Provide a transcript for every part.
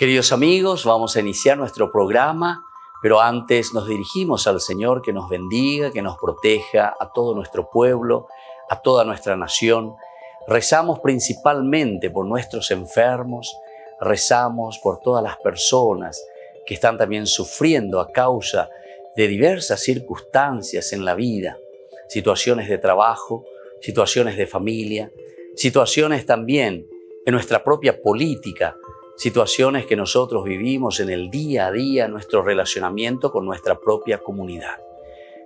Queridos amigos, vamos a iniciar nuestro programa, pero antes nos dirigimos al Señor que nos bendiga, que nos proteja a todo nuestro pueblo, a toda nuestra nación. Rezamos principalmente por nuestros enfermos, rezamos por todas las personas que están también sufriendo a causa de diversas circunstancias en la vida, situaciones de trabajo, situaciones de familia, situaciones también en nuestra propia política, situaciones que nosotros vivimos en el día a día, nuestro relacionamiento con nuestra propia comunidad.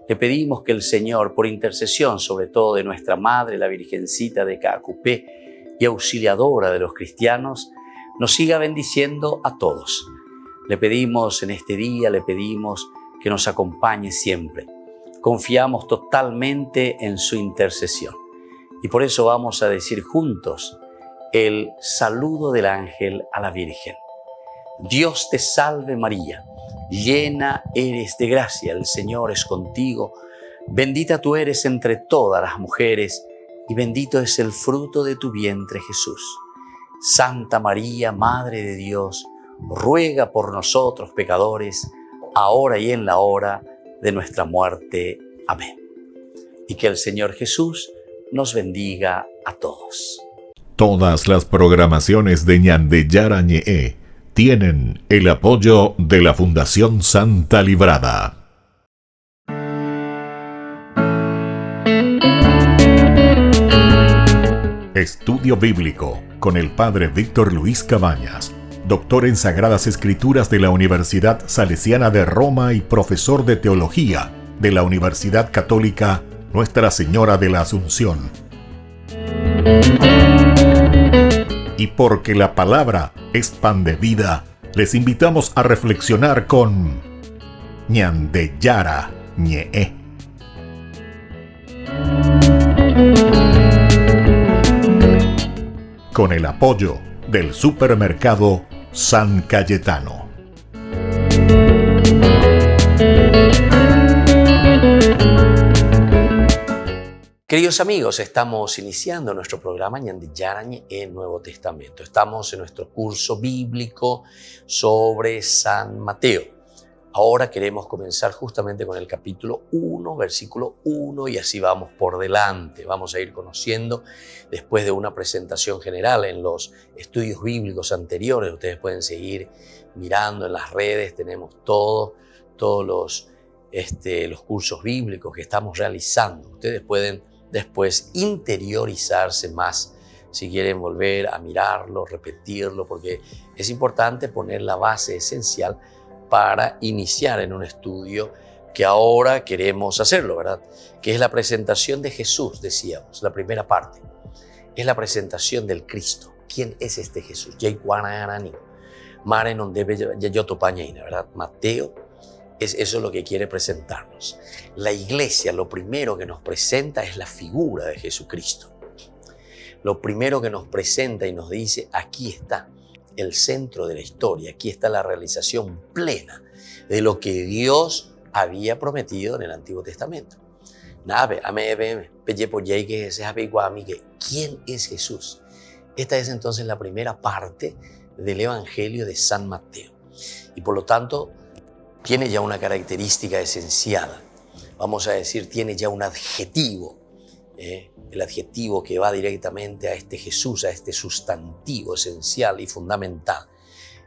Le pedimos que el Señor, por intercesión sobre todo de nuestra Madre, la Virgencita de Caacupé y auxiliadora de los cristianos, nos siga bendiciendo a todos. Le pedimos en este día, le pedimos que nos acompañe siempre. Confiamos totalmente en su intercesión. Y por eso vamos a decir juntos el saludo del ángel a la Virgen. Dios te salve María, llena eres de gracia, el Señor es contigo. Bendita tú eres entre todas las mujeres y bendito es el fruto de tu vientre Jesús. Santa María, Madre de Dios, ruega por nosotros pecadores, ahora y en la hora de nuestra muerte. Amén. Y que el Señor Jesús nos bendiga a todos. Todas las programaciones de Ñandeyara Ñe'e tienen el apoyo de la Fundación Santa Librada. Estudio Bíblico con el Padre Víctor Luis Cabañas, doctor en Sagradas Escrituras de la Universidad Salesiana de Roma y profesor de Teología de la Universidad Católica Nuestra Señora de la Asunción. Y porque la palabra es pan de vida, les invitamos a reflexionar con Ñandeyara Ñe'e. Con el apoyo del supermercado San Cayetano. Queridos amigos, estamos iniciando nuestro programa Ñandeyara Ñe'e Nuevo Testamento. Estamos en nuestro curso bíblico sobre San Mateo. Ahora queremos comenzar justamente con el capítulo 1, versículo 1, y así vamos por delante. Vamos a ir conociendo, después de una presentación general en los estudios bíblicos anteriores. Ustedes pueden seguir mirando en las redes, tenemos todos los cursos bíblicos que estamos realizando. Ustedes pueden después interiorizarse más, si quieren volver a mirarlo, repetirlo, porque es importante poner la base esencial para iniciar en un estudio que ahora queremos hacerlo, ¿verdad? Que es la presentación de Jesús, decíamos, la primera parte. Es la presentación del Cristo. ¿Quién es este Jesús? ¿Verdad? Mateo, eso es lo que quiere presentarnos. La iglesia, lo primero que nos presenta es la figura de Jesucristo. Lo primero que nos presenta y nos dice, aquí está el centro de la historia, aquí está la realización plena de lo que Dios había prometido en el Antiguo Testamento. ¿Quién es Jesús? Esta es entonces la primera parte del Evangelio de San Mateo. Y por lo tanto, tiene ya una característica esencial. Vamos a decir, tiene ya un adjetivo. El adjetivo que va directamente a este Jesús, a este sustantivo esencial y fundamental.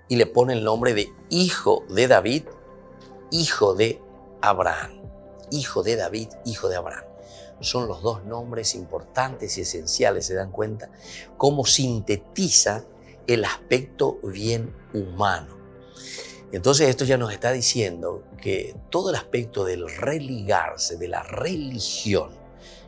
Y le pone el nombre de Hijo de David, Hijo de Abraham. Hijo de David, Hijo de Abraham. Son los dos nombres importantes y esenciales, ¿se dan cuenta? Cómo sintetiza el aspecto bien humano. Entonces esto ya nos está diciendo que todo el aspecto del religarse, de la religión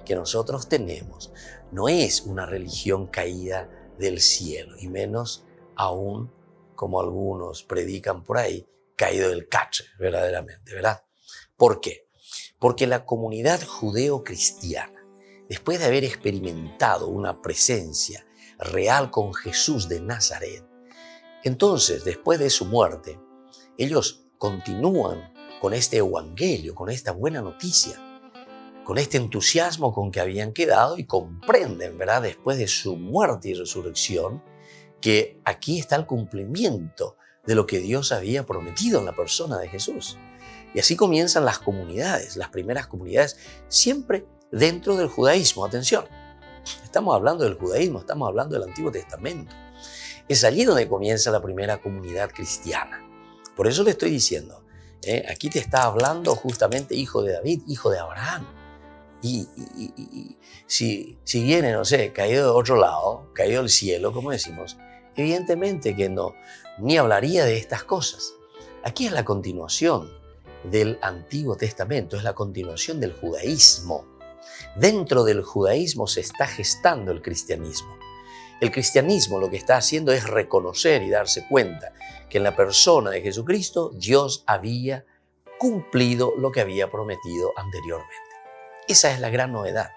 que nosotros tenemos, no es una religión caída del cielo, y menos aún, como algunos predican por ahí, caído del cache, verdaderamente, ¿verdad? ¿Por qué? Porque la comunidad judeo-cristiana, después de haber experimentado una presencia real con Jesús de Nazaret, entonces, después de su muerte, ellos continúan con este evangelio, con esta buena noticia, con este entusiasmo con que habían quedado, y comprenden, ¿verdad?, después de su muerte y resurrección, que aquí está el cumplimiento de lo que Dios había prometido en la persona de Jesús. Y así comienzan las comunidades, las primeras comunidades, siempre dentro del judaísmo. Atención, estamos hablando del judaísmo, estamos hablando del Antiguo Testamento. Es allí donde comienza la primera comunidad cristiana. Por eso le estoy diciendo, aquí te está hablando justamente hijo de David, hijo de Abraham. Y si viene, no sé, caído de otro lado, caído del cielo, como decimos, evidentemente que no, ni hablaría de estas cosas. Aquí es la continuación del Antiguo Testamento, es la continuación del judaísmo. Dentro del judaísmo se está gestando el cristianismo. El cristianismo lo que está haciendo es reconocer y darse cuenta que en la persona de Jesucristo Dios había cumplido lo que había prometido anteriormente. Esa es la gran novedad,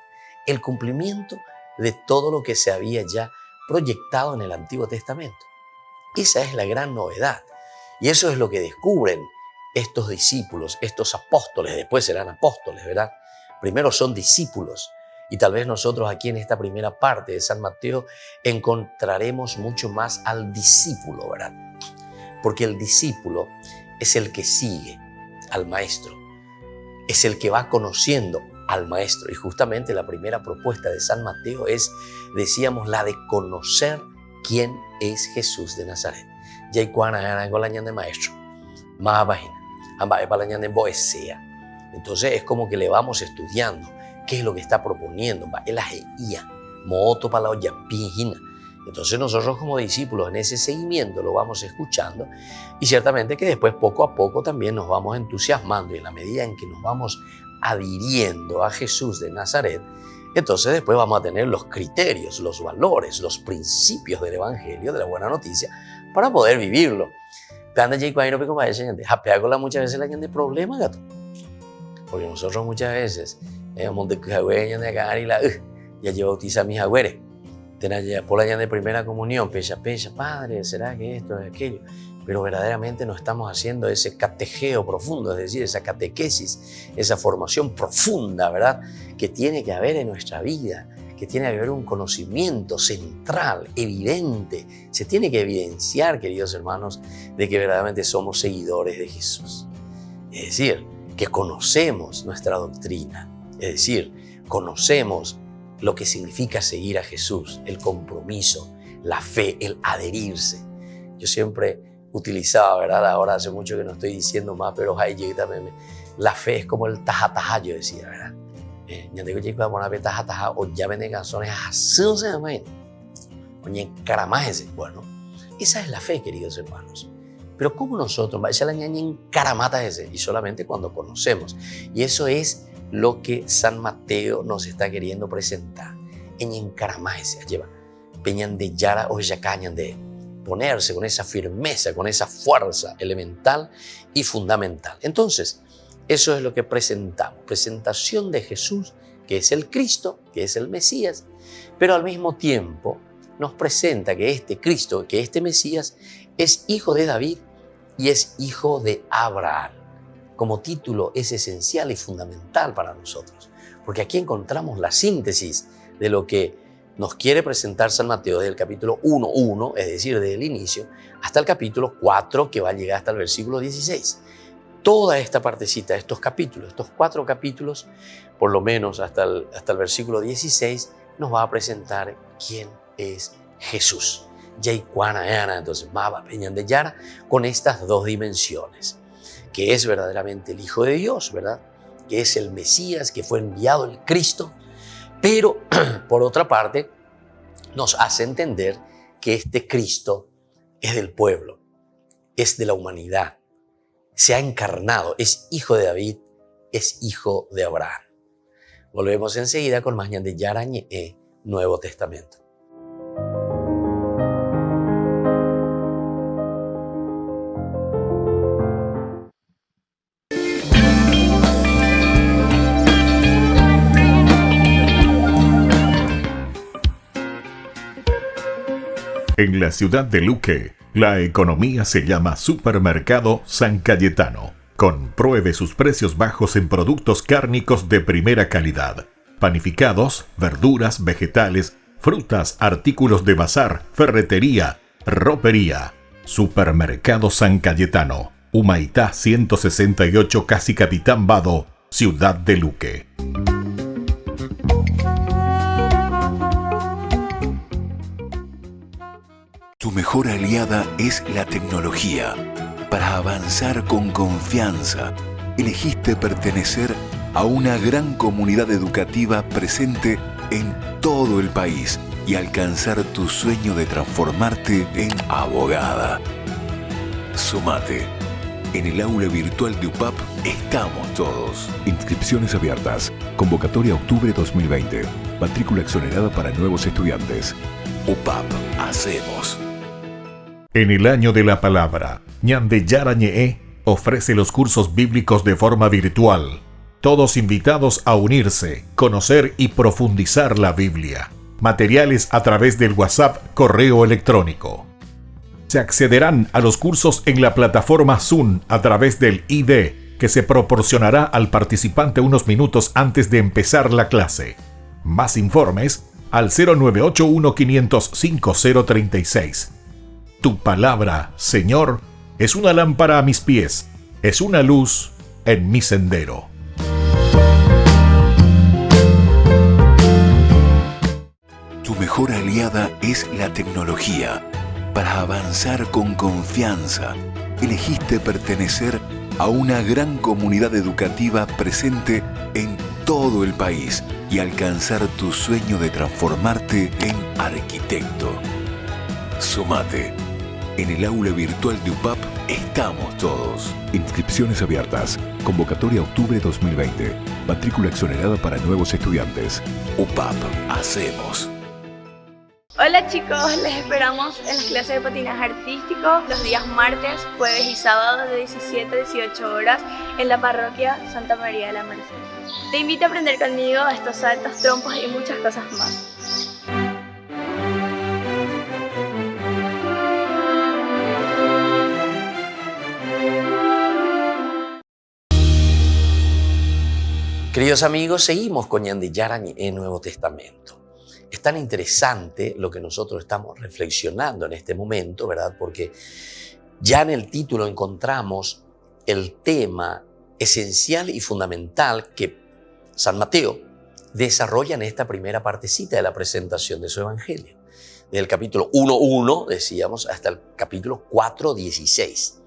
el cumplimiento de todo lo que se había ya proyectado en el Antiguo Testamento. Esa es la gran novedad. Y eso es lo que descubren estos discípulos, estos apóstoles. Después serán apóstoles, ¿verdad? Primero son discípulos. Y tal vez nosotros aquí en esta primera parte de San Mateo encontraremos mucho más al discípulo, ¿verdad? Porque el discípulo es el que sigue al maestro, es el que va conociendo al maestro. Y justamente la primera propuesta de San Mateo es, decíamos, la de conocer quién es Jesús de Nazaret. Ya de maestro, más página, de boesea. Entonces es como que le vamos estudiando qué es lo que está proponiendo. Entonces nosotros como discípulos en ese seguimiento lo vamos escuchando y ciertamente que después poco a poco también nos vamos entusiasmando y en la medida en que nos vamos adhiriendo a Jesús de Nazaret, entonces después vamos a tener los criterios, los valores, los principios del Evangelio, de la buena noticia, para poder vivirlo. Muchas veces la gente problema, gato. Porque nosotros muchas veces, ya yo bautizo a mis agüeres, por allá de primera comunión, pecha, padre, ¿será que esto es aquello? Pero verdaderamente no estamos haciendo ese catejeo profundo, es decir, esa catequesis, esa formación profunda, ¿verdad? Que tiene que haber en nuestra vida, que tiene que haber un conocimiento central, evidente. Se tiene que evidenciar, queridos hermanos, de que verdaderamente somos seguidores de Jesús. Es decir, que conocemos nuestra doctrina, es decir, conocemos lo que significa seguir a Jesús, el compromiso, la fe, el adherirse. Yo siempre utilizaba, ¿verdad? Ahora hace mucho que no estoy diciendo más, pero la fe es como el taja, yo decía, ¿verdad? Bueno, esa es la fe, queridos hermanos. Pero ¿cómo nosotros? Y solamente cuando conocemos. Y eso es lo que San Mateo nos está queriendo presentar. Ponerse con esa firmeza, con esa fuerza elemental y fundamental. Entonces, eso es lo que presentamos. Presentación de Jesús, que es el Cristo, que es el Mesías, pero al mismo tiempo nos presenta que este Cristo, que este Mesías, es hijo de David y es hijo de Abraham. Como título es esencial y fundamental para nosotros, porque aquí encontramos la síntesis de lo que nos quiere presentar San Mateo desde el capítulo 1, es decir, desde el inicio, hasta el capítulo 4, que va a llegar hasta el versículo 16. Toda esta partecita, estos capítulos, estos 4 capítulos, por lo menos hasta el versículo 16, nos va a presentar quién es Jesús. Entonces, con estas 2 dimensiones, que es verdaderamente el Hijo de Dios, ¿verdad? Que es el Mesías, que fue enviado el Cristo, pero por otra parte nos hace entender que este Cristo es del pueblo, es de la humanidad, se ha encarnado, es hijo de David, es hijo de Abraham. Volvemos enseguida con más de Yarañe, Nuevo Testamento. En la ciudad de Luque, la economía se llama Supermercado San Cayetano. Compruebe sus precios bajos en productos cárnicos de primera calidad. Panificados, verduras, vegetales, frutas, artículos de bazar, ferretería, ropería. Supermercado San Cayetano, Humaitá 168, Casi Capitán Vado, Ciudad de Luque. Tu mejor aliada es la tecnología. Para avanzar con confianza, elegiste pertenecer a una gran comunidad educativa presente en todo el país y alcanzar tu sueño de transformarte en abogada. Sumate. En el aula virtual de UPAP estamos todos. Inscripciones abiertas. Convocatoria octubre 2020. Matrícula exonerada para nuevos estudiantes. UPAP. Hacemos. En el año de la palabra, Ñande Yarañe'e ofrece los cursos bíblicos de forma virtual. Todos invitados a unirse, conocer y profundizar la Biblia. Materiales a través del WhatsApp, correo electrónico. Se accederán a los cursos en la plataforma Zoom a través del ID, que se proporcionará al participante unos minutos antes de empezar la clase. Más informes al 0981 505 036. Tu palabra, Señor, es una lámpara a mis pies, es una luz en mi sendero. Tu mejor aliada es la tecnología. Para avanzar con confianza, elegiste pertenecer a una gran comunidad educativa presente en todo el país y alcanzar tu sueño de transformarte en arquitecto. Sumate. En el aula virtual de UPAP estamos todos. Inscripciones abiertas. Convocatoria octubre 2020. Matrícula exonerada para nuevos estudiantes. UPAP. Hacemos. Hola chicos, les esperamos en las clases de patinaje artístico los días martes, jueves y sábados de 17 a 18 horas en la parroquia Santa María de la Merced. Te invito a aprender conmigo estos saltos, trompos y muchas cosas más. Queridos amigos, seguimos con Ñande Yarañe'e en Nuevo Testamento. Es tan interesante lo que nosotros estamos reflexionando en este momento, ¿verdad? Porque ya en el título encontramos el tema esencial y fundamental que San Mateo desarrolla en esta primera partecita de la presentación de su evangelio. Desde el capítulo 1:1, decíamos, hasta el capítulo 4:16.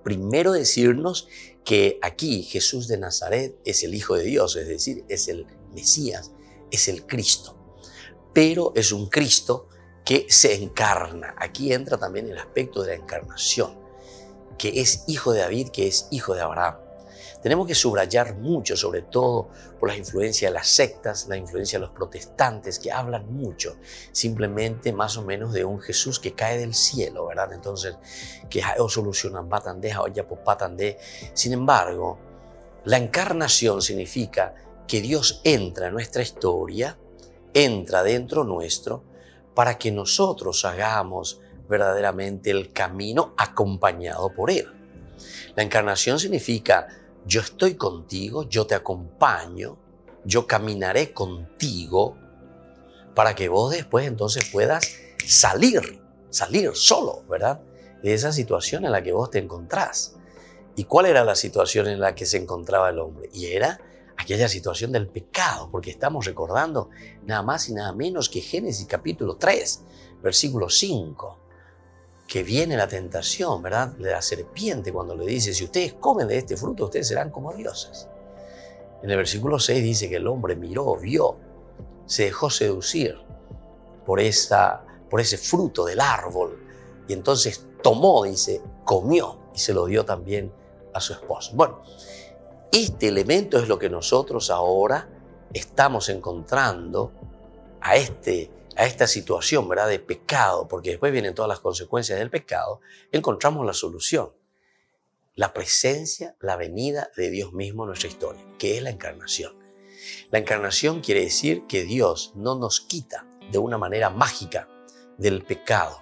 Primero decirnos que aquí Jesús de Nazaret es el Hijo de Dios, es decir, es el Mesías, es el Cristo. Pero es un Cristo que se encarna. Aquí entra también el aspecto de la encarnación, que es hijo de David, que es hijo de Abraham. Tenemos que subrayar mucho, sobre todo por la influencia de las sectas, la influencia de los protestantes, que hablan mucho, simplemente más o menos de un Jesús que cae del cielo, ¿verdad? Entonces, que solucionan batandé, patandé. Sin embargo, la encarnación significa que Dios entra en nuestra historia, entra dentro nuestro, para que nosotros hagamos verdaderamente el camino acompañado por Él. La encarnación significa: yo estoy contigo, yo te acompaño, yo caminaré contigo para que vos después entonces puedas salir solo, ¿verdad? De esa situación en la que vos te encontrás. ¿Y cuál era la situación en la que se encontraba el hombre? Y era aquella situación del pecado, porque estamos recordando nada más y nada menos que Génesis capítulo 3, versículo 5. Que viene la tentación, ¿verdad? De la serpiente cuando le dice: si ustedes comen de este fruto, ustedes serán como dioses. En el versículo 6 dice que el hombre miró, vio, se dejó seducir por ese fruto del árbol. Y entonces tomó, dice, comió y se lo dio también a su esposo. Bueno, este elemento es lo que nosotros ahora estamos encontrando a esta situación, ¿verdad?, de pecado, porque después vienen todas las consecuencias del pecado. Encontramos la solución, la presencia, la venida de Dios mismo en nuestra historia, que es la encarnación. La encarnación quiere decir que Dios no nos quita de una manera mágica del pecado.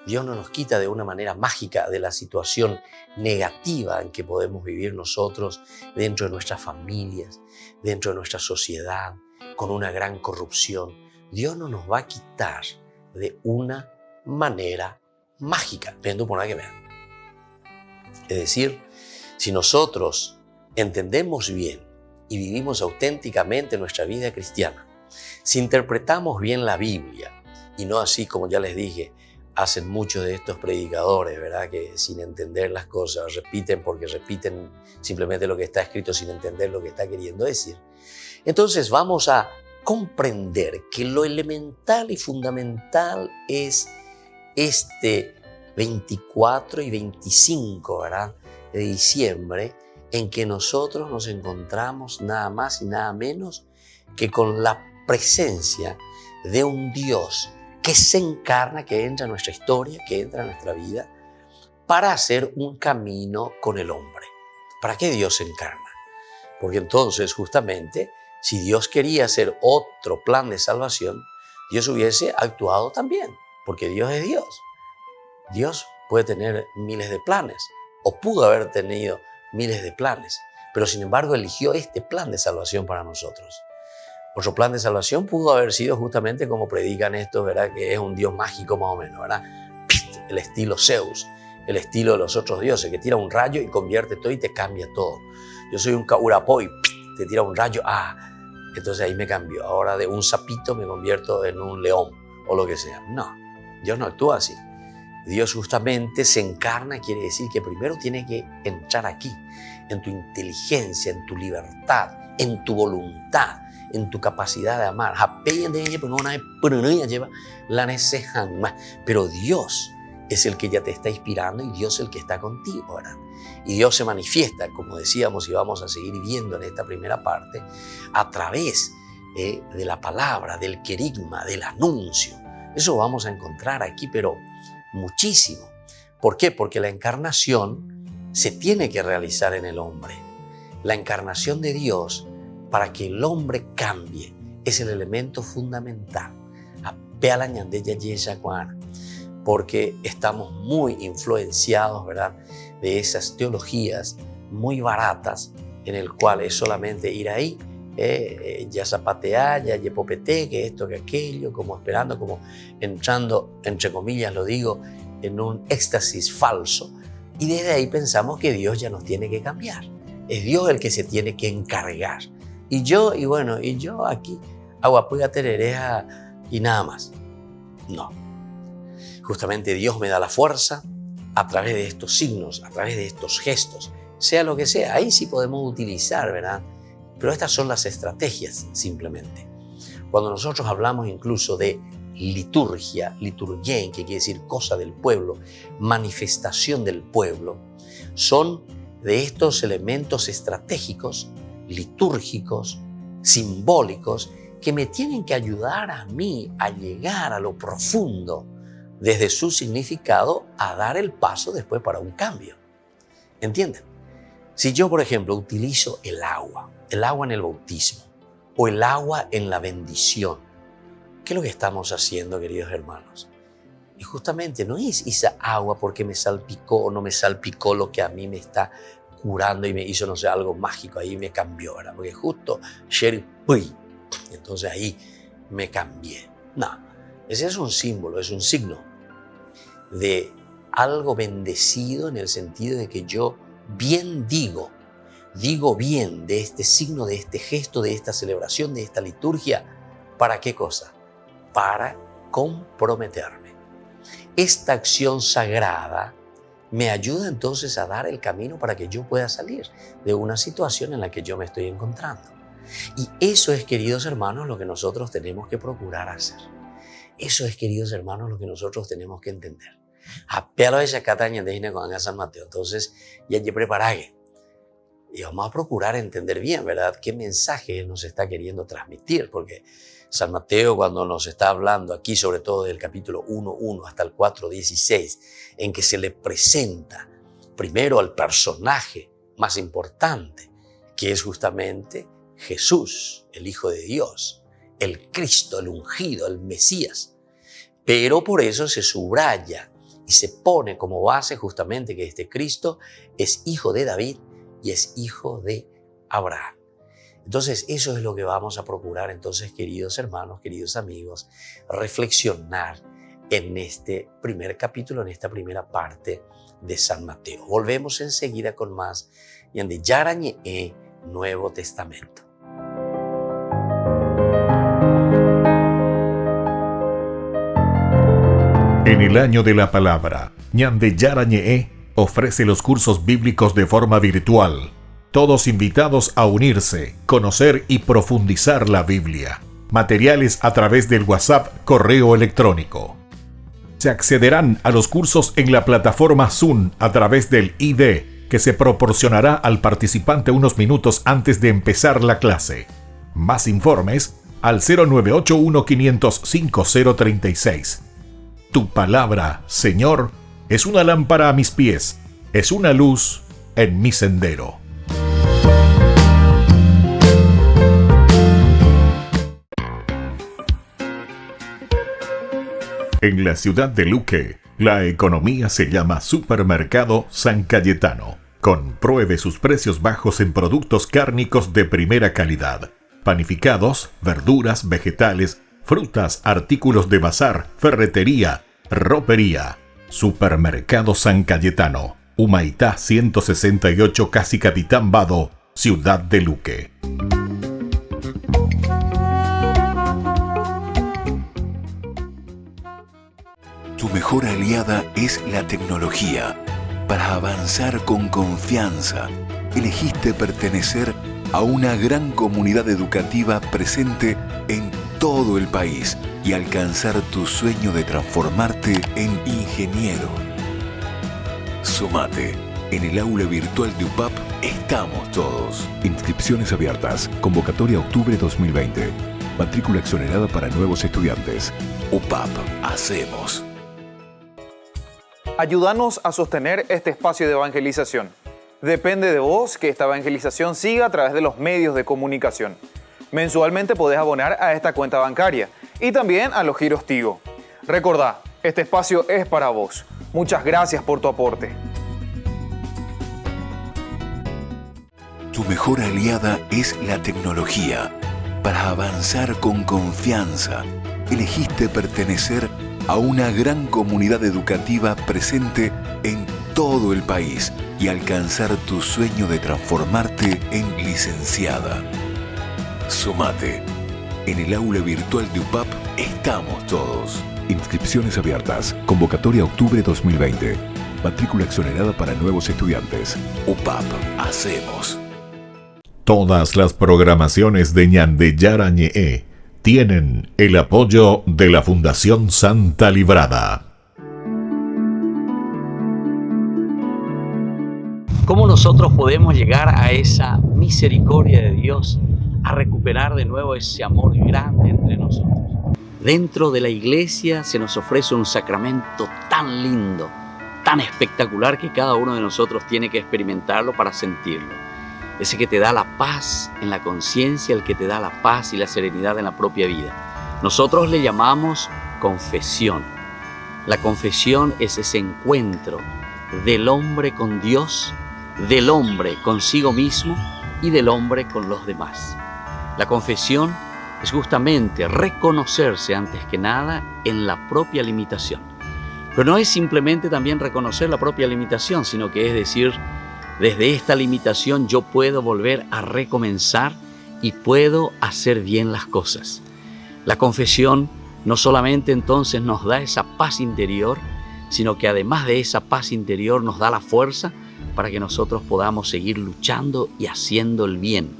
Dios no nos quita de una manera mágica de la situación negativa en que podemos vivir nosotros dentro de nuestras familias, dentro de nuestra sociedad, con una gran corrupción. Dios no nos va a quitar de una manera mágica, vendo por que vean. Es decir, si nosotros entendemos bien y vivimos auténticamente nuestra vida cristiana, si interpretamos bien la Biblia y no así como ya les dije, hacen muchos de estos predicadores, ¿verdad? Que sin entender las cosas repiten porque repiten simplemente lo que está escrito sin entender lo que está queriendo decir. Entonces vamos a comprender que lo elemental y fundamental es este 24 y 25, ¿verdad? De diciembre, en que nosotros nos encontramos nada más y nada menos que con la presencia de un Dios que se encarna, que entra en nuestra historia, que entra en nuestra vida, para hacer un camino con el hombre. ¿Para qué Dios se encarna? Porque entonces, justamente, si Dios quería hacer otro plan de salvación, Dios hubiese actuado también, porque Dios es Dios. Dios puede tener miles de planes, o pudo haber tenido miles de planes, pero sin embargo eligió este plan de salvación para nosotros. Otro plan de salvación pudo haber sido justamente como predican estos, ¿verdad? Que es un Dios mágico más o menos, ¿verdad? El estilo Zeus, el estilo de los otros dioses, que tira un rayo y convierte todo y te cambia todo. Yo soy un Kaurapoy, te tira un rayo, entonces ahí me cambio. Ahora de un sapito me convierto en un león o lo que sea. No, Dios no actúa así. Dios justamente se encarna, quiere decir que primero tiene que entrar aquí, en tu inteligencia, en tu libertad, en tu voluntad, en tu capacidad de amar. Pero Dios es el que ya te está inspirando y Dios es el que está contigo, ¿verdad? Y Dios se manifiesta, como decíamos y vamos a seguir viendo en esta primera parte, a través de la palabra, del querigma, del anuncio. Eso vamos a encontrar aquí, pero muchísimo. ¿Por qué? Porque la encarnación se tiene que realizar en el hombre. La encarnación de Dios, para que el hombre cambie, es el elemento fundamental. Porque estamos muy influenciados, ¿verdad?, de esas teologías muy baratas, en el cual es solamente ir ahí, ya zapatear, ya popete, que esto, que aquello, como esperando, como entrando, entre comillas lo digo, en un éxtasis falso. Y desde ahí pensamos que Dios ya nos tiene que cambiar. Es Dios el que se tiene que encargar. Y yo aquí, aguapuga terereja y nada más. No. Justamente Dios me da la fuerza a través de estos signos, a través de estos gestos, sea lo que sea. Ahí sí podemos utilizar, ¿verdad? Pero estas son las estrategias, simplemente. Cuando nosotros hablamos incluso de liturgia, liturgien, que quiere decir cosa del pueblo, manifestación del pueblo, son de estos elementos estratégicos, litúrgicos, simbólicos, que me tienen que ayudar a mí a llegar a lo profundo desde su significado, a dar el paso después para un cambio. ¿Entienden? Si yo, por ejemplo, utilizo el agua en el bautismo o el agua en la bendición, ¿qué es lo que estamos haciendo, queridos hermanos? Y justamente no es esa agua porque me salpicó o no me salpicó lo que a mí me está curando y me hizo, no sé, algo mágico, ahí me cambió, ¿verdad? Porque justo entonces ahí me cambié. No, ese es un símbolo, es un signo de algo bendecido, en el sentido de que yo bien digo bien de este signo, de este gesto, de esta celebración, de esta liturgia. ¿Para qué cosa? Para comprometerme. Esta acción sagrada me ayuda entonces a dar el camino para que yo pueda salir de una situación en la que yo me estoy encontrando. Y eso es, queridos hermanos, lo que nosotros tenemos que procurar hacer. Eso es, queridos hermanos, lo que nosotros tenemos que entender. Apelo a esa cataña de con San Mateo. Entonces, ya preparé. Y vamos a procurar entender bien, ¿verdad?, qué mensaje nos está queriendo transmitir, porque San Mateo, cuando nos está hablando aquí, sobre todo del capítulo 1:1 hasta el 4:16, en que se le presenta primero al personaje más importante, que es justamente Jesús, el Hijo de Dios, el Cristo, el ungido, el Mesías. Pero por eso se subraya y se pone como base justamente que este Cristo es hijo de David y es hijo de Abraham. Entonces, eso es lo que vamos a procurar entonces, queridos hermanos, queridos amigos, reflexionar en este primer capítulo, en esta primera parte de San Mateo. Volvemos enseguida con más Ñande Yarañe Nuevo Testamento. En el año de la palabra, Ñande Yarañe ofrece los cursos bíblicos de forma virtual. Todos invitados a unirse, conocer y profundizar la Biblia. Materiales a través del WhatsApp, correo electrónico. Se accederán a los cursos en la plataforma Zoom a través del ID que se proporcionará al participante unos minutos antes de empezar la clase. Más informes al 0981 505 036. Tu palabra, Señor, es una lámpara a mis pies, es una luz en mi sendero. En la ciudad de Luque, la economía se llama Supermercado San Cayetano. Compruebe sus precios bajos en productos cárnicos de primera calidad. Panificados, verduras, vegetales, frutas, artículos de bazar, ferretería, ropería. Supermercado San Cayetano, Humaitá 168, Casi Capitán Vado, ciudad de Luque. Tu mejor aliada es la tecnología. Para avanzar con confianza, elegiste pertenecer a una gran comunidad educativa presente en todo el país y alcanzar tu sueño de transformarte en ingeniero. Sumate. En el aula virtual de UPAP estamos todos. Inscripciones abiertas. Convocatoria octubre 2020. Matrícula exonerada para nuevos estudiantes. UPAP. Hacemos. Ayúdanos a sostener este espacio de evangelización. Depende de vos que esta evangelización siga a través de los medios de comunicación. Mensualmente podés abonar a esta cuenta bancaria y también a los giros Tigo. Recordá, este espacio es para vos. Muchas gracias por tu aporte. Tu mejor aliada es la tecnología. Para avanzar con confianza, elegiste pertenecer a una gran comunidad educativa presente en todo el país y alcanzar tu sueño de transformarte en licenciada. Sumate. En el aula virtual de UPAP estamos todos. Inscripciones abiertas. Convocatoria octubre 2020. Matrícula exonerada para nuevos estudiantes. UPAP. Hacemos. Todas las programaciones de Ñande Yarañe tienen el apoyo de la Fundación Santa Librada. ¿Cómo nosotros podemos llegar a esa misericordia de Dios, a recuperar de nuevo ese amor grande entre nosotros? Dentro de la iglesia se nos ofrece un sacramento tan lindo, tan espectacular que cada uno de nosotros tiene que experimentarlo para sentirlo. Ese que te da la paz en la conciencia, el que te da la paz y la serenidad en la propia vida. Nosotros le llamamos confesión. La confesión es ese encuentro del hombre con Dios, del hombre consigo mismo y del hombre con los demás. La confesión es justamente reconocerse antes que nada en la propia limitación. Pero no es simplemente también reconocer la propia limitación, sino que es decir, desde esta limitación yo puedo volver a recomenzar y puedo hacer bien las cosas. La confesión no solamente entonces nos da esa paz interior, sino que además de esa paz interior nos da la fuerza para que nosotros podamos seguir luchando y haciendo el bien.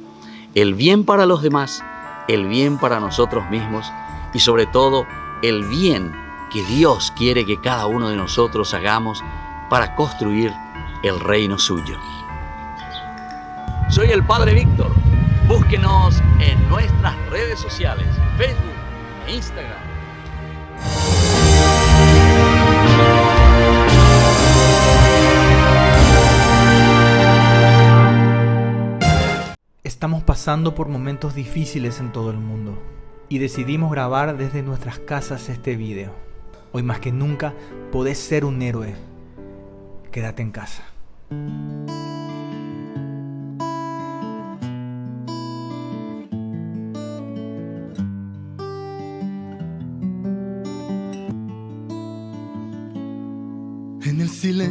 El bien para los demás, el bien para nosotros mismos y sobre todo el bien que Dios quiere que cada uno de nosotros hagamos para construir el reino suyo. Soy el Padre Víctor. Búsquenos en nuestras redes sociales, Facebook e Instagram. Estamos pasando por momentos difíciles en todo el mundo y decidimos grabar desde nuestras casas este video. Hoy más que nunca podés ser un héroe. Quédate en casa.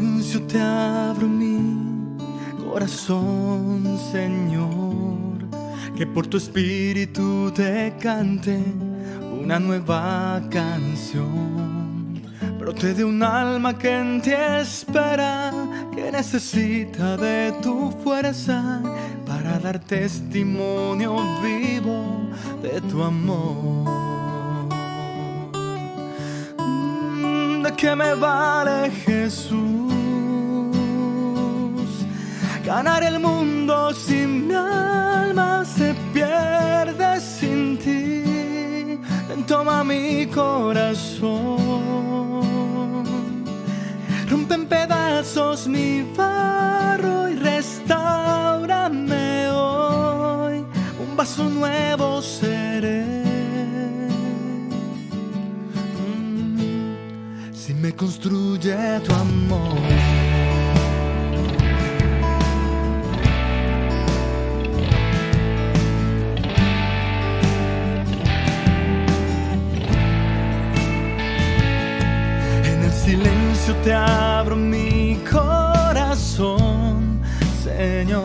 silencio te abro mi corazón, Señor, que por tu espíritu te cante una nueva canción. Brote de un alma que en ti espera, que necesita de tu fuerza para dar testimonio vivo de tu amor. ¿De qué me vale, Jesús, ganar el mundo si mi alma se pierde sin ti? Ven, toma mi corazón, rompe en pedazos mi barro y restáurame hoy. Un vaso nuevo seré si me construye tu amor. Silencio te abro mi corazón, Señor,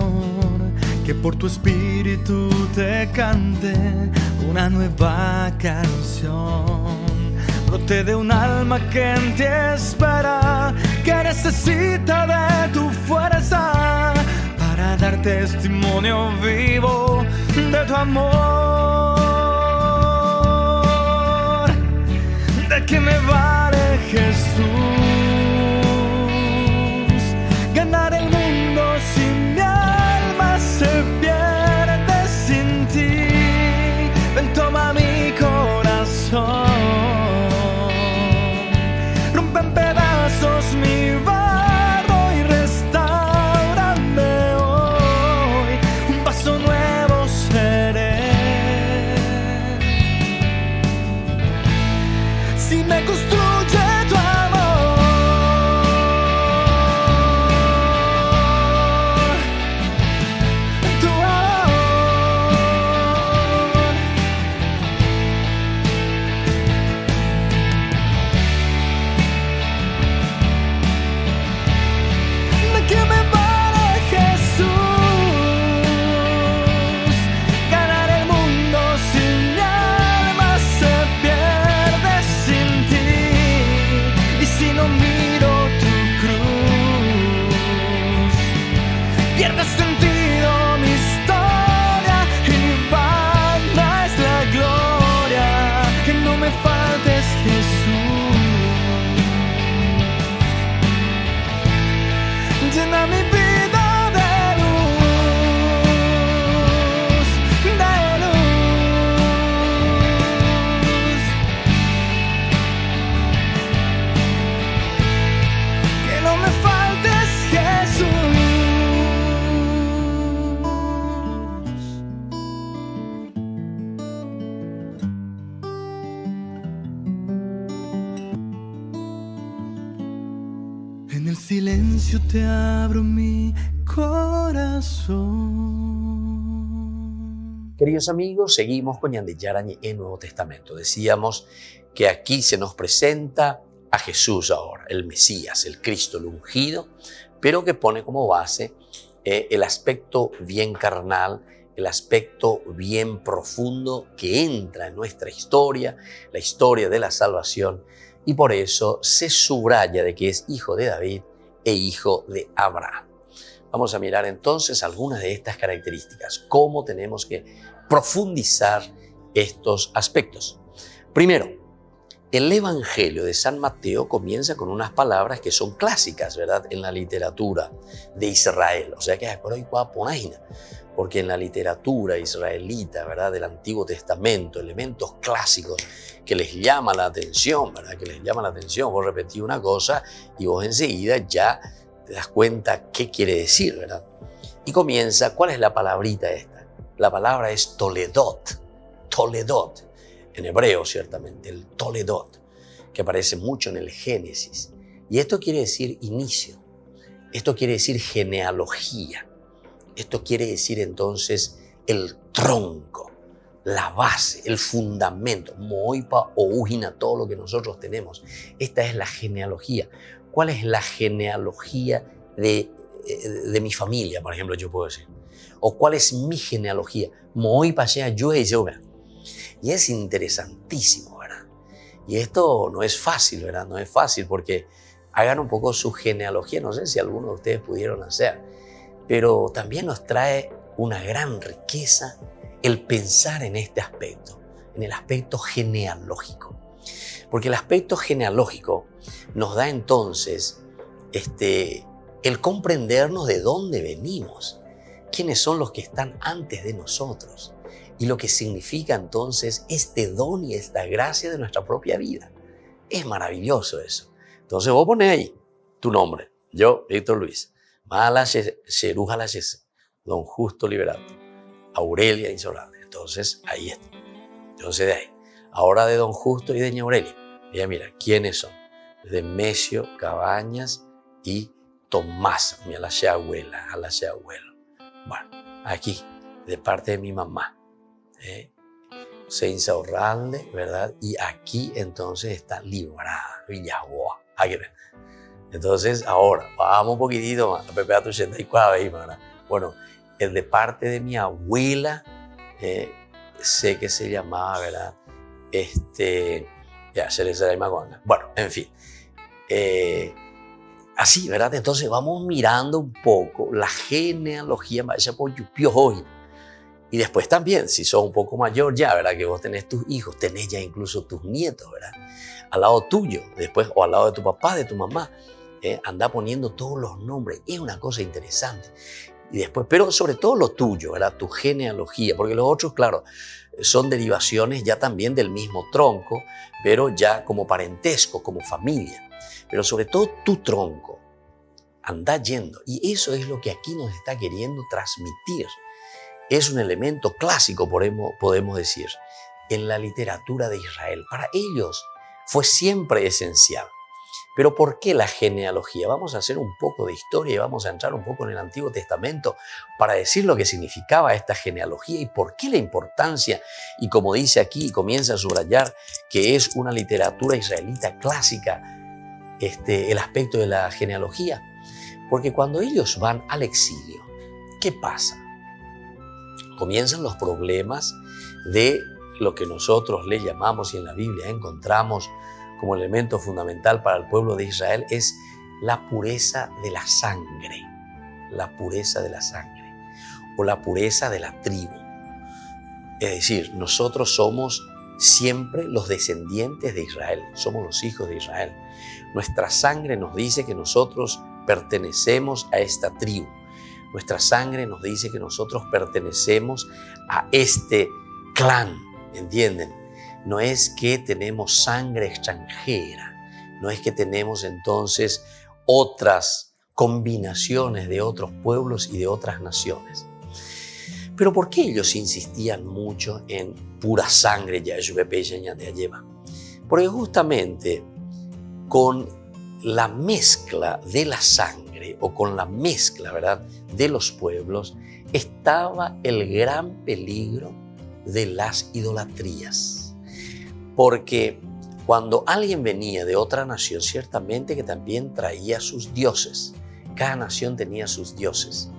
que por tu espíritu te cante una nueva canción. Brote de un alma que en ti espera, que necesita de tu fuerza para dar testimonio vivo de tu amor. ¿De qué me vale, Jesús, ganar el mundo si mi alma se pierde sin ti? Ven, toma mi corazón, rompe en pedazos mi barro y restáurame hoy. Un paso nuevo seré si me construye tu amor. Tu amor. ¿De qué me vale, Jesús, ganar el mundo si mi alma se pierde sin ti? Y si no miro tu cruz, pierde sentido mi historia y vana es la gloria. Que no me faltes, Jesús, llena mi vida de luz, de luz. Que no me faltes, Jesús. En el silencio te abro mi corazón. Queridos amigos, seguimos con Yandeyarañe en Nuevo Testamento. Decíamos que aquí se nos presenta a Jesús ahora, el Mesías, el Cristo, el ungido, pero que pone como base el aspecto bien carnal, el aspecto bien profundo que entra en nuestra historia, la historia de la salvación, y por eso se subraya de que es hijo de David e hijo de Abraham. Vamos a mirar entonces algunas de estas características, cómo tenemos que profundizar estos aspectos. Primero, el Evangelio de San Mateo comienza con unas palabras que son clásicas, ¿verdad?, en la literatura de Israel. O sea que es por hoy porque en la literatura israelita, ¿verdad?, del Antiguo Testamento, elementos clásicos que les llama la atención, ¿verdad?, que les llama la atención. Vos repetís una cosa y vos enseguida ya te das cuenta qué quiere decir, ¿verdad? Y comienza, ¿cuál es la palabrita esta? La palabra es Toledot, Toledot, en hebreo ciertamente, el Toledot, que aparece mucho en el Génesis. Y esto quiere decir inicio, esto quiere decir genealogía, esto quiere decir entonces el tronco, la base, el fundamento, moipa o ujina, todo lo que nosotros tenemos. Esta es la genealogía. ¿Cuál es la genealogía de mi familia, por ejemplo, yo puedo decir? ¿O cuál es mi genealogía? Y es interesantísimo, ¿verdad? Y esto no es fácil, ¿verdad? No es fácil porque hagan un poco su genealogía. No sé si algunos de ustedes pudieron hacer, pero también nos trae una gran riqueza el pensar en este aspecto, en el aspecto genealógico. Porque el aspecto genealógico nos da entonces el comprendernos de dónde venimos, quiénes son los que están antes de nosotros y lo que significa entonces este don y esta gracia de nuestra propia vida. Es maravilloso eso. Entonces vos ponés ahí tu nombre, yo, Víctor Luis, Mala Sheruja Don Justo Liberato, Aurelia Insolable. Entonces ahí está. Entonces de ahí, ahora de Don Justo y de Doña Aurelia, mira, ¿quiénes son? De Mesio, Cabañas y Tomás, mi abuela, abuelo. Bueno, aquí, de parte de mi mamá, Seinsa Orralde, ¿verdad? Y aquí entonces está Librada, Villaboa. Entonces, ahora, vamos un poquitito más, a Pepe 84, ¿verdad? Bueno, el de parte de mi abuela, sé que se llamaba, ¿verdad? Ya, se les da más. Bueno, en fin. Así, ¿verdad? Entonces vamos mirando un poco la genealogía, vaya por Yupio hoy. Y después también, si sos un poco mayor ya, ¿verdad? Que vos tenés tus hijos, tenés ya incluso tus nietos, ¿verdad? Al lado tuyo, después, o al lado de tu papá, de tu mamá, anda poniendo todos los nombres. Es una cosa interesante. Y después, pero sobre todo lo tuyo, ¿verdad? Tu genealogía, porque los otros, claro, son derivaciones ya también del mismo tronco, pero ya como parentesco, como familia. Pero sobre todo tu tronco, anda yendo. Y eso es lo que aquí nos está queriendo transmitir. Es un elemento clásico, podemos decir, en la literatura de Israel. Para ellos fue siempre esencial. Pero ¿por qué la genealogía? Vamos a hacer un poco de historia y vamos a entrar un poco en el Antiguo Testamento para decir lo que significaba esta genealogía y por qué la importancia. Y como dice aquí, y comienza a subrayar que es una literatura israelita clásica, el aspecto de la genealogía. Porque cuando ellos van al exilio, ¿qué pasa? Comienzan los problemas de lo que nosotros le llamamos y en la Biblia encontramos como elemento fundamental para el pueblo de Israel es la pureza de la sangre. La pureza de la sangre o la pureza de la tribu. Es decir, nosotros somos siempre los descendientes de Israel, somos los hijos de Israel. Nuestra sangre nos dice que nosotros pertenecemos a esta tribu. Nuestra sangre nos dice que nosotros pertenecemos a este clan, ¿entienden? No es que tenemos sangre extranjera, no es que tenemos entonces otras combinaciones de otros pueblos y de otras naciones. Pero ¿por qué ellos insistían mucho en pura sangre? Porque justamente con la mezcla de la sangre o con la mezcla, ¿verdad?, de los pueblos estaba el gran peligro de las idolatrías. Porque cuando alguien venía de otra nación, ciertamente que también traía sus dioses. Cada nación tenía sus dioses.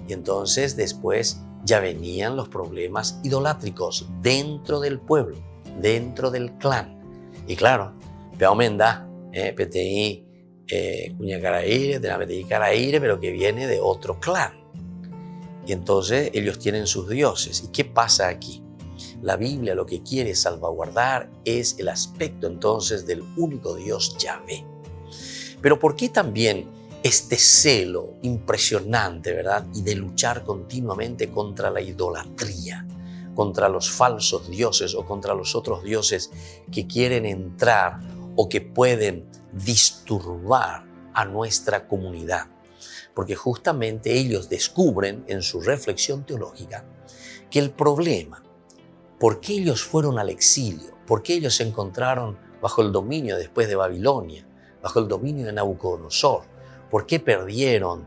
Y entonces después ya venían los problemas idolátricos dentro del pueblo, dentro del clan. Y claro, Peaumenda, PTI, Cuña Caraíre, de la PTI Caraíre, pero que viene de otro clan. Y entonces ellos tienen sus dioses. ¿Y qué pasa aquí? La Biblia lo que quiere salvaguardar es el aspecto entonces del único Dios Yahvé. Pero ¿por qué también este celo impresionante, verdad? Y de luchar continuamente contra la idolatría, contra los falsos dioses o contra los otros dioses que quieren entrar o que pueden disturbar a nuestra comunidad. Porque justamente ellos descubren en su reflexión teológica que el problema, ¿por qué ellos fueron al exilio? ¿Por qué ellos se encontraron bajo el dominio después de Babilonia, bajo el dominio de Nabucodonosor? ¿Por qué perdieron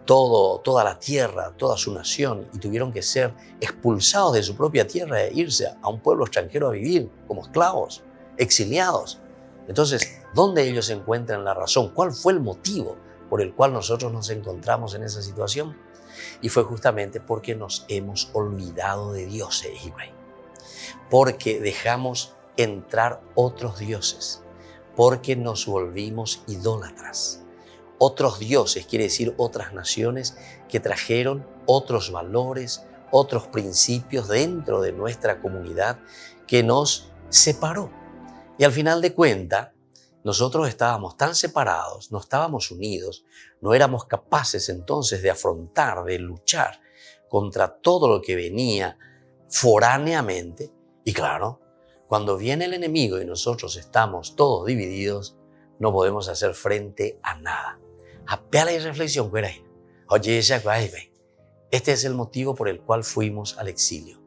toda la tierra, toda su nación y tuvieron que ser expulsados de su propia tierra e irse a un pueblo extranjero a vivir como esclavos, exiliados? Entonces, ¿Dónde ellos encuentran la razón? ¿Cuál fue el motivo por el cual nosotros nos encontramos en esa situación? Y fue justamente porque nos hemos olvidado de Dios, porque dejamos entrar otros dioses, porque nos volvimos idólatras. Otros dioses quiere decir otras naciones que trajeron otros valores, otros principios dentro de nuestra comunidad que nos separó. Y al final de cuentas, nosotros estábamos tan separados, no estábamos unidos, no éramos capaces entonces de afrontar, de luchar contra todo lo que venía foráneamente. Y claro, cuando viene el enemigo y nosotros estamos todos divididos, no podemos hacer frente a nada. Apela y reflexión, oye, este es el motivo por el cual fuimos al exilio.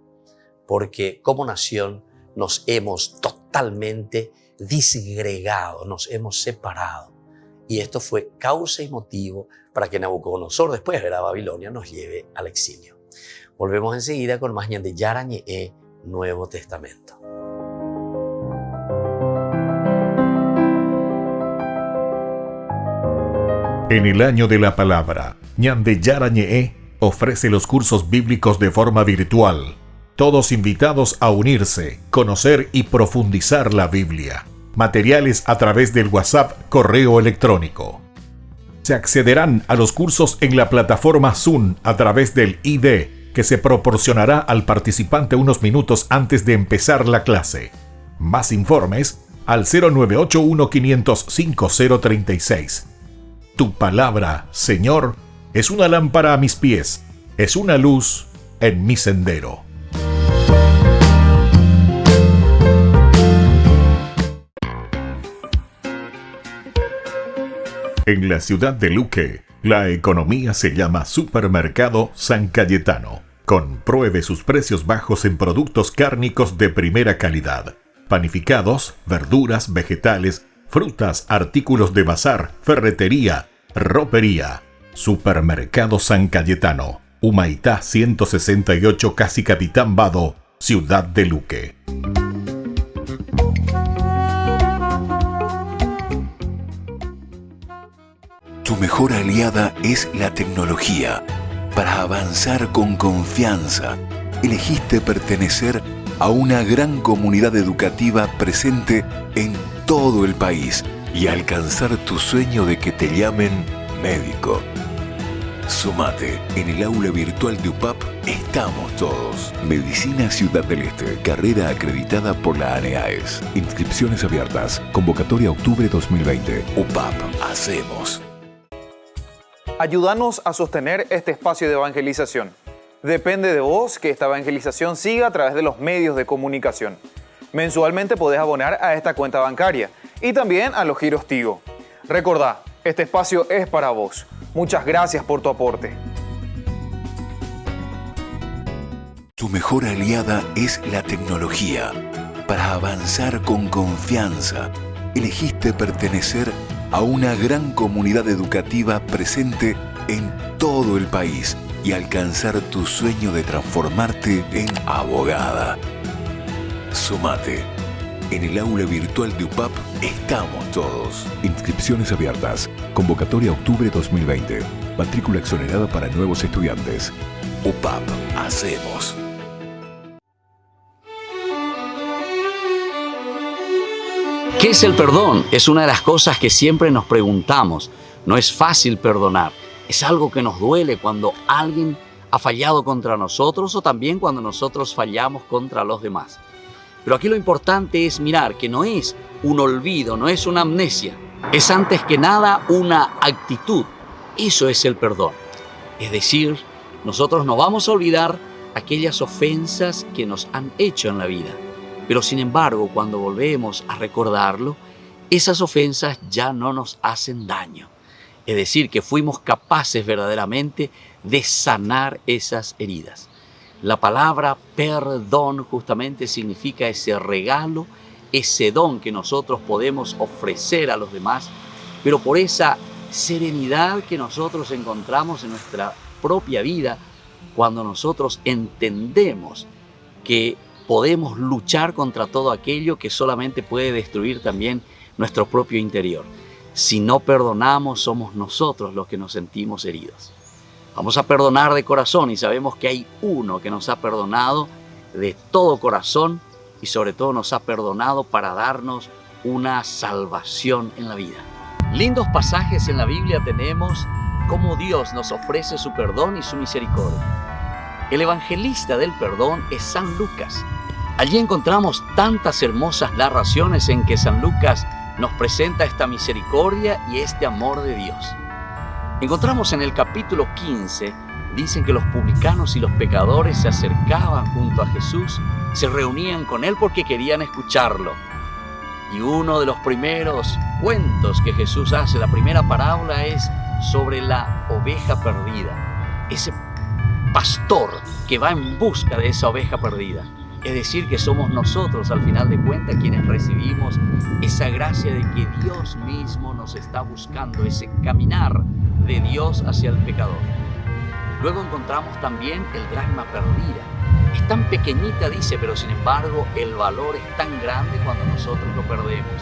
Porque como nación nos hemos totalmente disgregado, nos hemos separado. Y esto fue causa y motivo para que Nabucodonosor, después de la Babilonia, nos lleve al exilio. Volvemos enseguida con más Ñande Yara Ñe'e, Nuevo Testamento. En el año de la palabra, Ñande Yara Ñe'e ofrece los cursos bíblicos de forma virtual. Todos invitados a unirse, conocer y profundizar la Biblia. Materiales a través del WhatsApp, correo electrónico. Se accederán a los cursos en la plataforma Zoom a través del ID, que se proporcionará al participante unos minutos antes de empezar la clase. Más informes al 0981-500-5036. Tu palabra, Señor, es una lámpara a mis pies, es una luz en mi sendero. En la ciudad de Luque, la economía se llama Supermercado San Cayetano. Compruebe sus precios bajos en productos cárnicos de primera calidad. Panificados, verduras, vegetales, frutas, artículos de bazar, ferretería, ropería. Supermercado San Cayetano, Humaitá 168, Casi Capitán Vado, ciudad de Luque. Tu mejor aliada es la tecnología. Para avanzar con confianza, elegiste pertenecer a una gran comunidad educativa presente en todo el país y alcanzar tu sueño de que te llamen médico. Sumate, en el aula virtual de UPAP estamos todos. Medicina Ciudad del Este, carrera acreditada por la ANEAES. Inscripciones abiertas, convocatoria octubre 2020. UPAP, hacemos. Ayúdanos a sostener este espacio de evangelización. Depende de vos que esta evangelización siga a través de los medios de comunicación. Mensualmente podés abonar a esta cuenta bancaria y también a los giros Tigo. Recordá, este espacio es para vos. Muchas gracias por tu aporte. Tu mejor aliada es la tecnología. Para avanzar con confianza, elegiste pertenecer a una gran comunidad educativa presente en todo el país y alcanzar tu sueño de transformarte en abogada. Sumate. En el aula virtual de UPAP estamos todos. Inscripciones abiertas. Convocatoria octubre 2020. Matrícula exonerada para nuevos estudiantes. UPAP, hacemos. ¿Qué es el perdón? Es una de las cosas que siempre nos preguntamos. No es fácil perdonar. Es algo que nos duele cuando alguien ha fallado contra nosotros o también cuando nosotros fallamos contra los demás. Pero aquí lo importante es mirar que no es un olvido, no es una amnesia. Es antes que nada una actitud. Eso es el perdón. Es decir, nosotros no vamos a olvidar aquellas ofensas que nos han hecho en la vida. Pero sin embargo, cuando volvemos a recordarlo, esas ofensas ya no nos hacen daño. Es decir, que fuimos capaces verdaderamente de sanar esas heridas. La palabra perdón justamente significa ese regalo, ese don que nosotros podemos ofrecer a los demás, pero por esa serenidad que nosotros encontramos en nuestra propia vida, cuando nosotros entendemos que podemos luchar contra todo aquello que solamente puede destruir también nuestro propio interior. Si no perdonamos, somos nosotros los que nos sentimos heridos. Vamos a perdonar de corazón y sabemos que hay uno que nos ha perdonado de todo corazón y sobre todo nos ha perdonado para darnos una salvación en la vida. Lindos pasajes en la Biblia tenemos cómo Dios nos ofrece su perdón y su misericordia. El evangelista del perdón es San Lucas. Allí encontramos tantas hermosas narraciones en que San Lucas nos presenta esta misericordia y este amor de Dios. Encontramos en el capítulo 15, dicen que los publicanos y los pecadores se acercaban junto a Jesús, se reunían con Él porque querían escucharlo. Y uno de los primeros cuentos que Jesús hace, la primera parábola, es sobre la oveja perdida. Ese pastor que va en busca de esa oveja perdida. Es decir, que somos nosotros, al final de cuentas, quienes recibimos esa gracia de que Dios mismo nos está buscando, ese caminar de Dios hacia el pecador. Luego encontramos también el dracma perdida. Es tan pequeñita, dice, pero sin embargo el valor es tan grande cuando nosotros lo perdemos.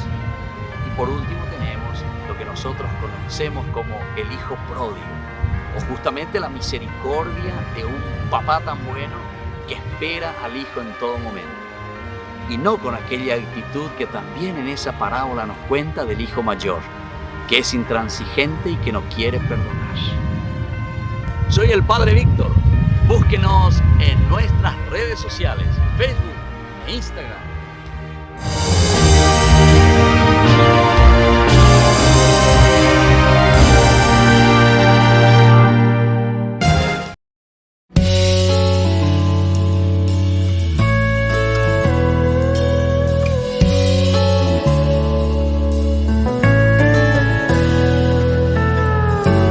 Y por último tenemos lo que nosotros conocemos como el hijo pródigo, o justamente la misericordia de un papá tan bueno que espera al hijo en todo momento. Y no con aquella actitud que también en esa parábola nos cuenta del hijo mayor, que es intransigente y que no quiere perdonar. Soy el Padre Víctor. Búsquenos en nuestras redes sociales, Facebook e Instagram.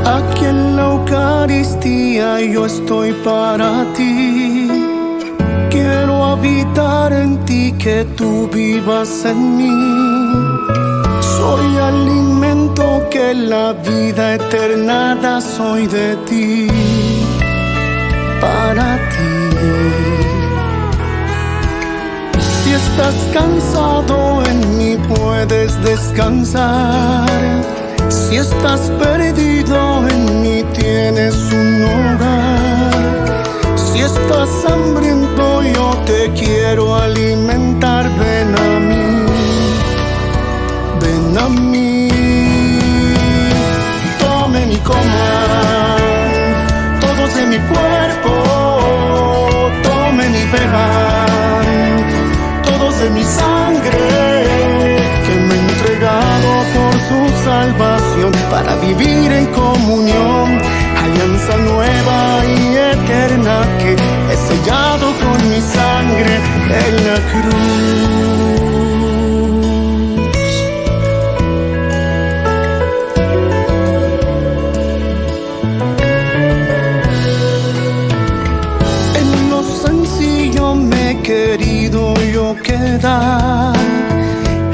Aquí en la Eucaristía yo estoy para ti. Quiero habitar en ti, que tú vivas en mí. Soy alimento que la vida eterna da, soy de ti, para ti. Si estás cansado en mí puedes descansar. Si estás perdido en mí tienes un hogar. Si estás hambriento yo te quiero alimentar. Ven a mí, ven a mí. Tomen y coman todos de mi cuerpo. Tomen y beban todos de mi sangre, que me he entregado por su salvación, para vivir en comunión, alianza nueva y eterna que he sellado con mi sangre en la cruz. En lo sencillo me he querido yo quedar.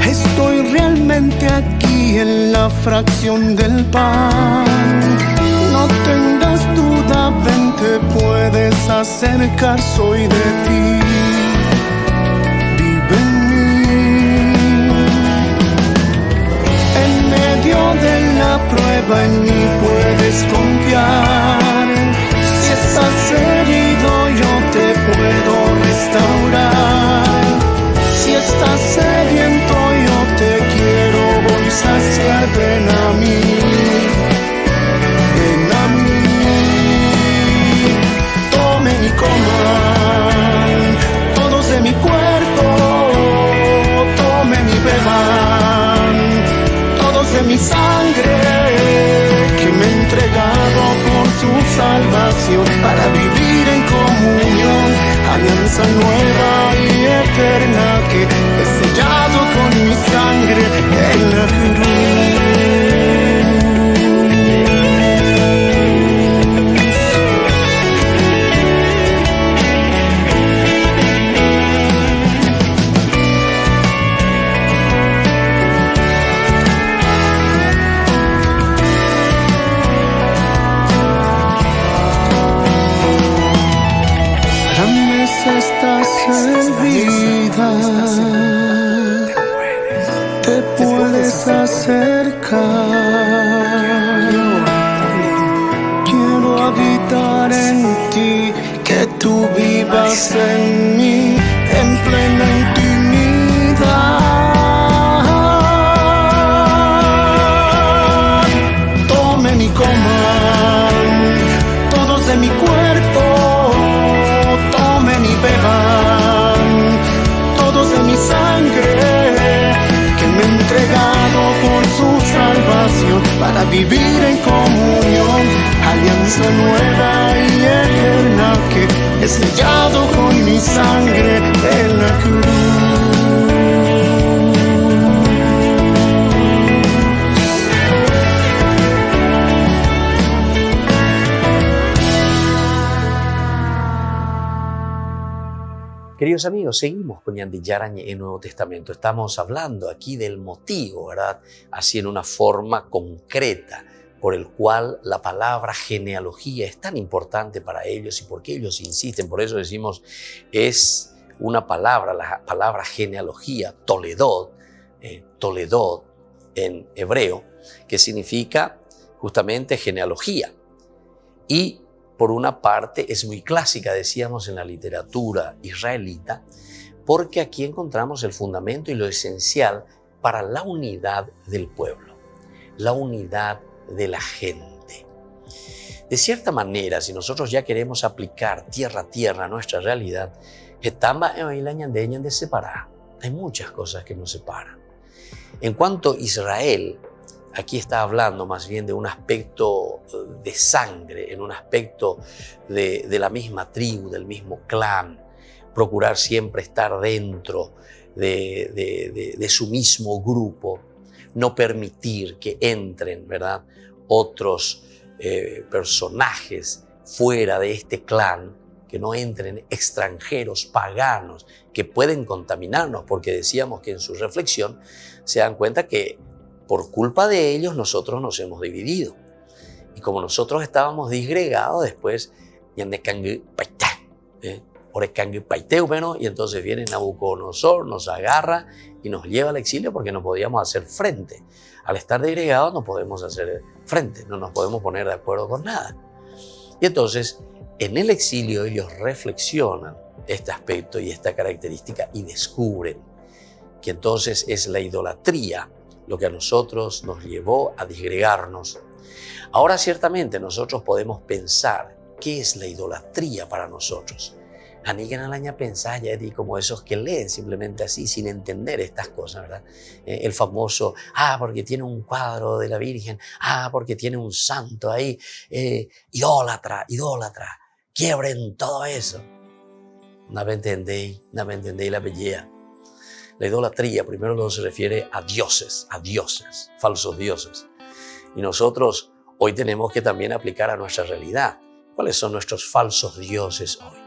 Estoy realmente aquí en la fracción del pan. No tengas duda, ven, te puedes acercar, soy de ti. Vive en mí. En medio de la prueba en mí puedes confiar. Si estás herido yo te puedo restaurar. Si estás sediento yo te quiero voy a saciar. Ven a mí, ven a mí. Tomen y coman todos de mi cuerpo. Tomen y beban todos de mi sangre, que me he entregado por su salvación, para vivir en comunión, alianza nueva y eterna que he sellado con mi sangre en la cruz. La mesa está servida, te puedes ti, que tú vivas en mí, en plena intimidad. Tomen y coman todos de mi cuerpo, tomen y beban todos de mi sangre, que me he entregado por su salvación, para vivir en comunión, alianza nueva y eterna que he sellado con mi sangre en la cruz. Queridos amigos, seguimos con Yandiyaran en el Nuevo Testamento. Estamos hablando aquí del motivo, ¿verdad? Así en una forma concreta, por el cual la palabra genealogía es tan importante para ellos y por qué ellos insisten. Por eso decimos, es una palabra, la palabra genealogía, Toledot en hebreo, que significa justamente genealogía. Y por una parte es muy clásica, decíamos, en la literatura israelita, porque aquí encontramos el fundamento y lo esencial para la unidad del pueblo, la unidad de la gente. De cierta manera, si nosotros ya queremos aplicar tierra a tierra nuestra realidad, hay muchas cosas que nos separan. En cuanto a Israel, aquí está hablando más bien de un aspecto de sangre, en un aspecto de la misma tribu, del mismo clan, procurar siempre estar dentro de su mismo grupo, no permitir que entren, ¿verdad?, otros personajes fuera de este clan, que no entren extranjeros, paganos, que pueden contaminarnos, porque decíamos que en su reflexión se dan cuenta que por culpa de ellos nosotros nos hemos dividido. Y como nosotros estábamos disgregados, después, y entonces viene Nabucodonosor, nos agarra y nos lleva al exilio porque no podíamos hacer frente. Al estar disgregados no podemos hacer frente, no nos podemos poner de acuerdo con nada. Y entonces, en el exilio ellos reflexionan este aspecto y esta característica y descubren que entonces es la idolatría lo que a nosotros nos llevó a disgregarnos. Ahora ciertamente nosotros podemos pensar qué es la idolatría para nosotros. Anigan al año pensar ya di como esos que leen simplemente así sin entender estas cosas, ¿verdad? El famoso, porque tiene un cuadro de la Virgen, porque tiene un santo ahí, idólatra, quiebren todo eso. No me entendéis la belleza. La idolatría, primero luego se refiere a dioses, falsos dioses. Y nosotros hoy tenemos que también aplicar a nuestra realidad. ¿Cuáles son nuestros falsos dioses hoy?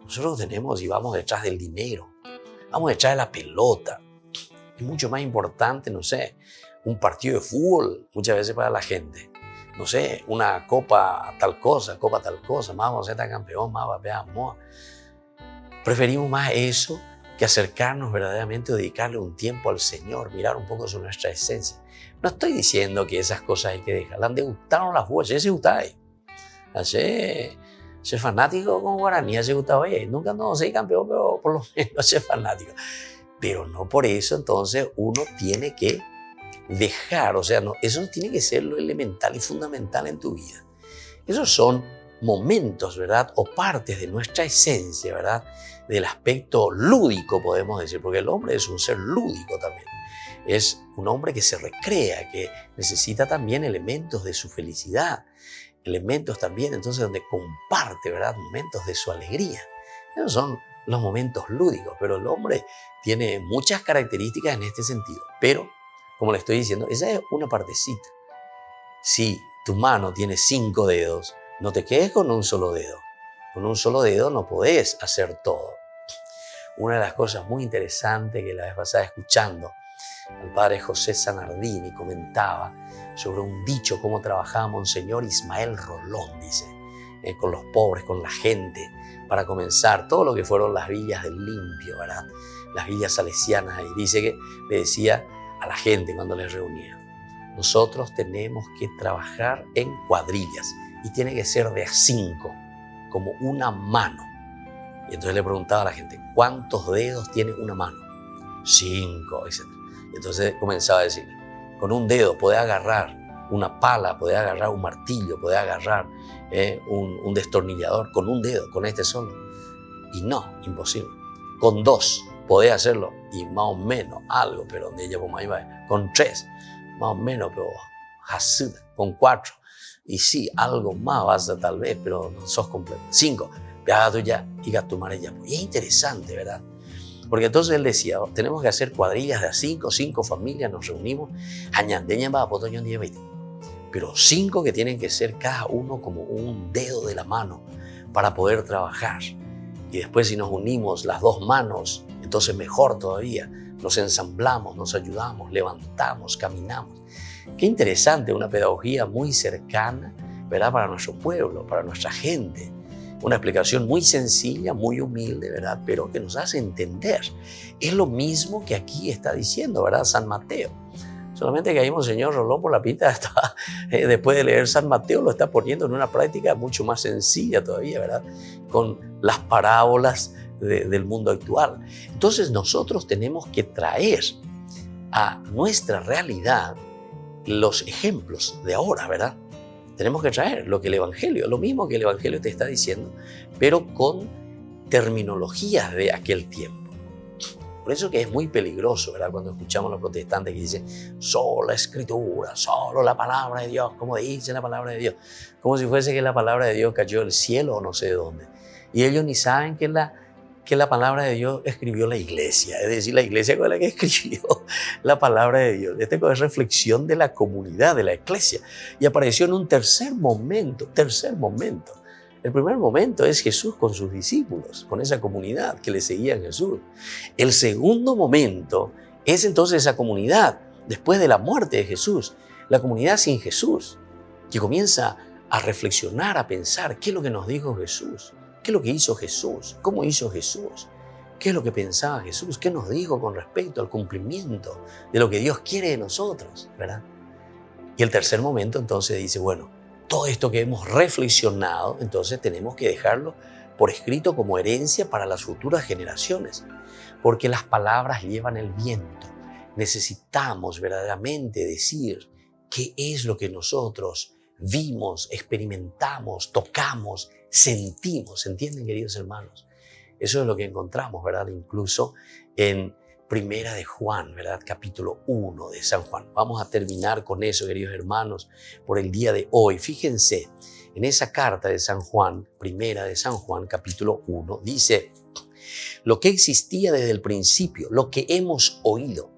Nosotros tenemos y vamos detrás del dinero, vamos detrás de la pelota. Es mucho más importante, no sé, un partido de fútbol muchas veces para la gente. No sé, una copa tal cosa, más vamos a ser campeón, más veamos. Preferimos más eso que acercarnos verdaderamente o dedicarle un tiempo al Señor, mirar un poco sobre nuestra esencia. No estoy diciendo que esas cosas hay que dejarlas. Han de gustarnos las voces, ese gustáis. Ser fanático con Guaraní, ese gustaba. Nunca no soy campeón, pero por lo menos ser fanático. Pero no por eso, entonces, uno tiene que dejar, eso no tiene que ser lo elemental y fundamental en tu vida. Esos son momentos, ¿verdad? O partes de nuestra esencia, ¿verdad? Del aspecto lúdico, podemos decir, porque el hombre es un ser lúdico también. Es un hombre que se recrea, que necesita también elementos de su felicidad, elementos también, entonces, donde comparte, ¿verdad? Momentos de su alegría. Esos son los momentos lúdicos, pero el hombre tiene muchas características en este sentido. Pero, como le estoy diciendo, esa es una partecita. Si tu mano tiene 5 dedos, no te quedes con un solo dedo. Con un solo dedo no podés hacer todo. Una de las cosas muy interesantes que la vez pasada escuchando al padre José Zanardini comentaba sobre un dicho, cómo trabajaba Monseñor Ismael Rolón, dice, con los pobres, con la gente, para comenzar todo lo que fueron las villas del limpio, ¿verdad? Las villas salesianas. Y dice que le decía a la gente cuando les reunía, nosotros tenemos que trabajar en cuadrillas y tiene que ser de a 5. como una mano. Y entonces le preguntaba a la gente, ¿cuántos dedos tiene una mano? 5, etc. Y entonces comenzaba a decirle, con un dedo podés agarrar una pala, podés agarrar un martillo, podés agarrar un destornillador, con un dedo, con este solo. Y no, imposible. Con 2 podés hacerlo, y más o menos algo, pero donde ella como ahí va. Con 3, más o menos, pero con 4. Y sí, algo más vas a tal vez, pero no sos completo. 5, ya, y es interesante, ¿verdad? Porque entonces él decía, tenemos que hacer cuadrillas de a 5 familias, nos reunimos, pero 5 que tienen que ser cada uno como un dedo de la mano para poder trabajar. Y después si nos unimos las 2 manos, entonces mejor todavía, nos ensamblamos, nos ayudamos, levantamos, caminamos. Qué interesante, una pedagogía muy cercana, ¿verdad? Para nuestro pueblo, para nuestra gente. Una explicación muy sencilla, muy humilde, ¿verdad? Pero que nos hace entender. Es lo mismo que aquí está diciendo, ¿verdad? San Mateo. Solamente que ahí Monseñor Rolón por la pinta después de leer San Mateo lo está poniendo en una práctica mucho más sencilla todavía, ¿verdad? Con las parábolas del mundo actual. Entonces nosotros tenemos que traer a nuestra realidad los ejemplos de ahora, ¿verdad? Tenemos que traer lo que el Evangelio, lo mismo que el Evangelio te está diciendo, pero con terminologías de aquel tiempo. Por eso que es muy peligroso, ¿verdad? Cuando escuchamos a los protestantes que dicen solo la Escritura, solo la palabra de Dios, como dice la palabra de Dios, como si fuese que la palabra de Dios cayó del cielo o no sé de dónde. Y ellos ni saben que la palabra de Dios escribió la iglesia, es decir, la iglesia fue la que escribió la palabra de Dios. Esta es reflexión de la comunidad, de la iglesia, y apareció en un tercer momento. El primer momento es Jesús con sus discípulos, con esa comunidad que le seguía a Jesús. El segundo momento es entonces esa comunidad después de la muerte de Jesús, la comunidad sin Jesús, que comienza a reflexionar, a pensar qué es lo que nos dijo Jesús. ¿Qué es lo que hizo Jesús? ¿Cómo hizo Jesús? ¿Qué es lo que pensaba Jesús? ¿Qué nos dijo con respecto al cumplimiento de lo que Dios quiere de nosotros? ¿Verdad? Y el tercer momento entonces dice, bueno, todo esto que hemos reflexionado, entonces tenemos que dejarlo por escrito como herencia para las futuras generaciones, porque las palabras llevan el viento. Necesitamos verdaderamente decir qué es lo que nosotros vimos, experimentamos, tocamos, sentimos. ¿Entienden, queridos hermanos? Eso es lo que encontramos, ¿verdad? Incluso en Primera de Juan, ¿verdad? Capítulo 1 de San Juan. Vamos a terminar con eso, queridos hermanos, por el día de hoy. Fíjense, en esa carta de San Juan, Primera de San Juan, capítulo 1, dice, lo que existía desde el principio, lo que hemos oído,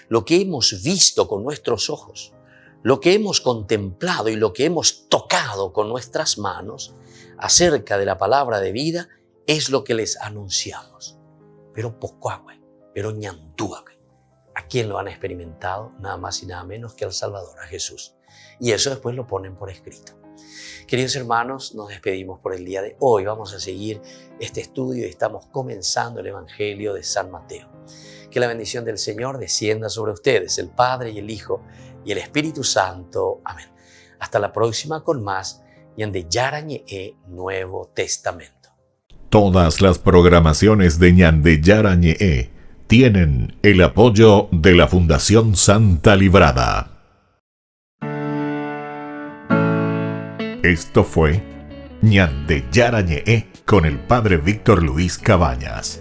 lo que hemos visto con nuestros ojos, lo que hemos contemplado y lo que hemos tocado con nuestras manos acerca de la palabra de vida es lo que les anunciamos. Pero poco agua, pero ñantúa. ¿A quién lo han experimentado? Nada más y nada menos que al Salvador, a Jesús. Y eso después lo ponen por escrito. Queridos hermanos, nos despedimos por el día de hoy. Vamos a seguir este estudio y estamos comenzando el Evangelio de San Mateo. Que la bendición del Señor descienda sobre ustedes, el Padre y el Hijo y el Espíritu Santo. Amén. Hasta la próxima con más Ñande Yarañe Nuevo Testamento. Todas las programaciones de Ñande Yarañe tienen el apoyo de la Fundación Santa Librada. Esto fue Ñande Yarañe con el Padre Víctor Luis Cabañas.